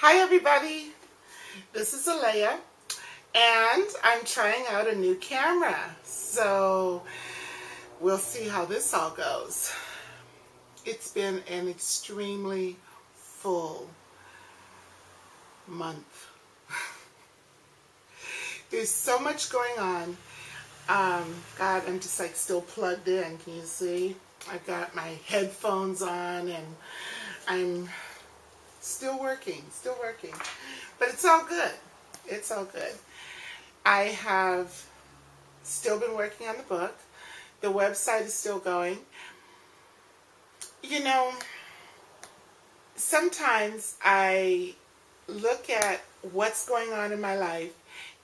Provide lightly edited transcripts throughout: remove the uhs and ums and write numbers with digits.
Hi everybody, this is Alea and I'm trying out a new camera, so we'll see how this all goes. It's been an extremely full month. There's so much going on. God, I'm just like still plugged in. Can you see? I've got my headphones on and I'm still working, but it's all good. It's all good. I have still been working on the book. The website is still going. You know, sometimes I look at what's going on in my life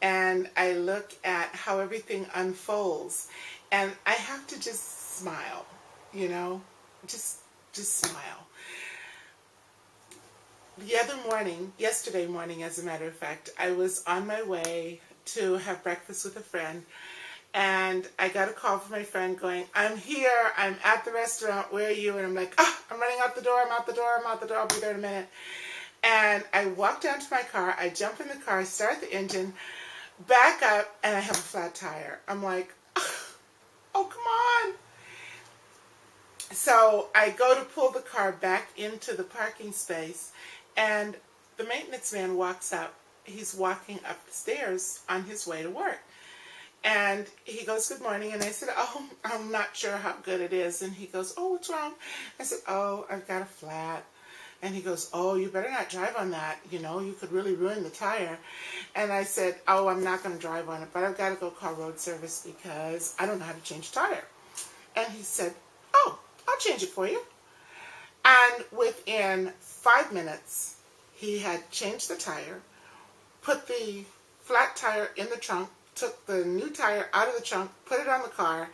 and I look at how everything unfolds and I have to just smile, you know, just smile. Yesterday morning, as a matter of fact, I was on my way to have breakfast with a friend, and I got a call from my friend going, "I'm here, I'm at the restaurant, where are you?" And I'm like, I'm running out the door, I'm out the door, I'll be there in a minute. And I walk down to my car, I jump in the car, start the engine, back up, and I have a flat tire. I'm like, oh, come on. So I go to pull the car back into the parking space, and the maintenance man walks up. He's walking up the stairs on his way to work. And he goes, "Good morning." And I said, "Oh, I'm not sure how good it is." And he goes, "Oh, what's wrong?" I said, "Oh, I've got a flat." And he goes, "Oh, you better not drive on that. You know, you could really ruin the tire." And I said, "Oh, I'm not going to drive on it, but I've got to go call road service because I don't know how to change a tire." And he said, "Oh, I'll change it for you." And within 5 minutes, he had changed the tire, put the flat tire in the trunk, took the new tire out of the trunk, put it on the car,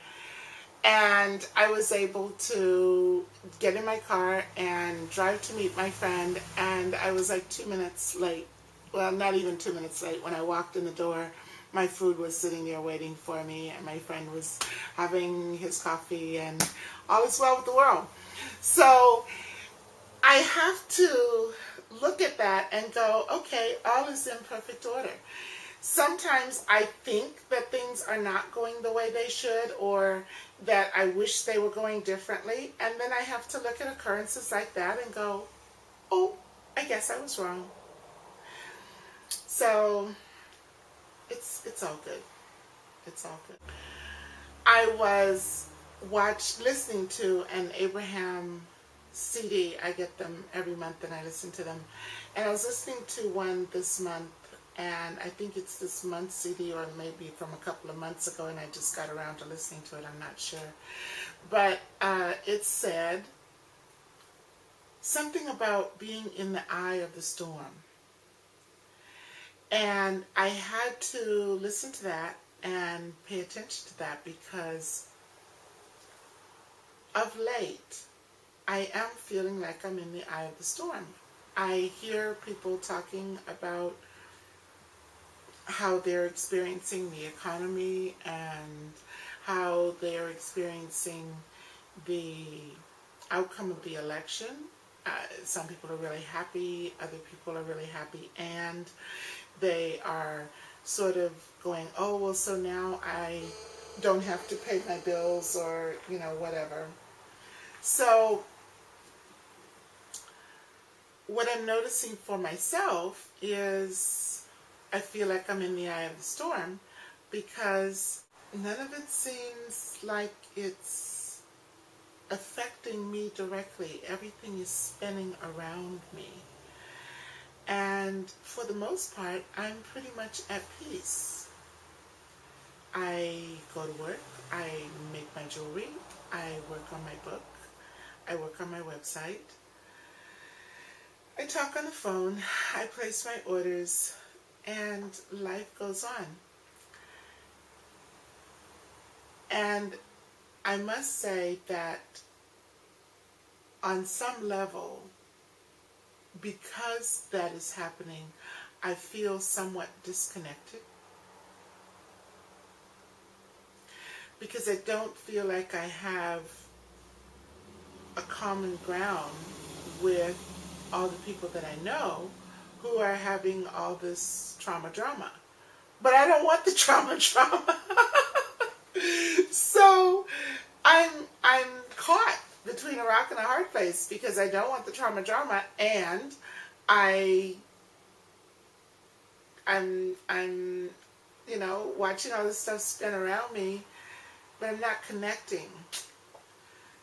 and I was able to get in my car and drive to meet my friend. And I was like 2 minutes late. Well, not even 2 minutes late. When I walked in the door, my food was sitting there waiting for me, and my friend was having his coffee, and all is well with the world. So I have to look at that and go, okay, all is in perfect order. Sometimes I think that things are not going the way they should, or that I wish they were going differently, and then I have to look at occurrences like that and go, oh, I guess I was wrong. So it's all good. It's all good. I was listening to an Abraham CD. I get them every month and I listen to them. And I was listening to one this month, and I think it's this month's CD or maybe from a couple of months ago, and I just got around to listening to it. I'm not sure. But it said something about being in the eye of the storm. And I had to listen to that and pay attention to that because of late, I am feeling like I'm in the eye of the storm. I hear people talking about how they're experiencing the economy and how they're experiencing the outcome of the election. Some people are really happy, other people are really happy, and they are sort of going, oh, well, so now I don't have to pay my bills, or, you know, whatever. So what I'm noticing for myself is I feel like I'm in the eye of the storm because none of it seems like it's affecting me directly. Everything is spinning around me. And for the most part, I'm pretty much at peace. I go to work, I make my jewelry, I work on my book, I work on my website, I talk on the phone, I place my orders, and life goes on. And I must say that on some level, because that is happening, I feel somewhat disconnected. Because I don't feel like I have a common ground with all the people that I know who are having all this trauma drama. But I don't want the trauma drama. So I'm caught between a rock and a hard place because I don't want the trauma drama, and I'm you know, watching all this stuff spin around me, but I'm not connecting.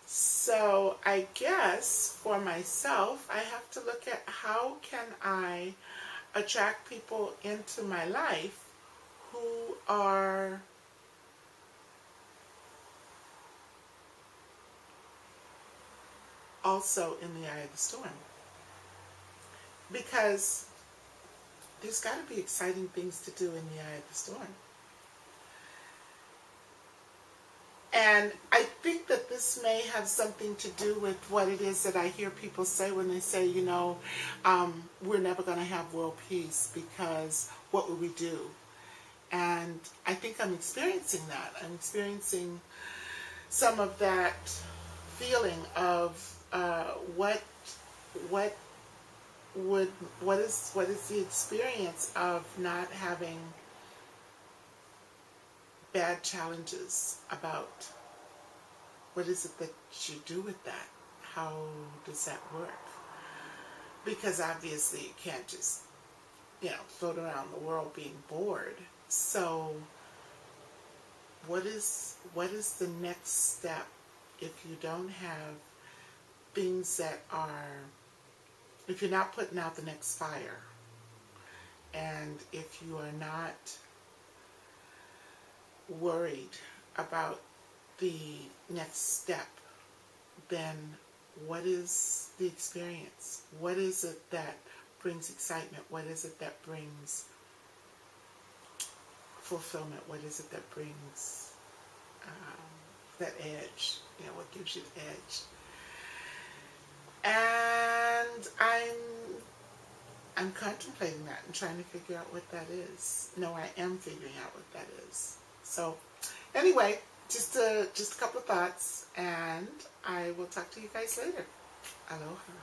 So I guess for myself, I have to look at how can I attract people into my life who are also in the eye of the storm. Because there's got to be exciting things to do in the eye of the storm. And I think that this may have something to do with what it is that I hear people say when they say, you know, we're never going to have world peace because what would we do? And I think I'm experiencing that. I'm experiencing some of that feeling of what is the experience of not having bad challenges about what is it that you do with that? How does that work? Because obviously you can't just, you know, float around the world being bored. So what is the next step if you don't have things that are, if you're not putting out the next fire, and if you are not worried about the next step, then what is the experience? What is it that brings excitement? What is it that brings fulfillment? What is it that brings that edge? You know, what gives you the edge? And I'm contemplating that and trying to figure out what that is. No, I am figuring out what that is. So anyway, just a couple of thoughts, and I will talk to you guys later. Aloha.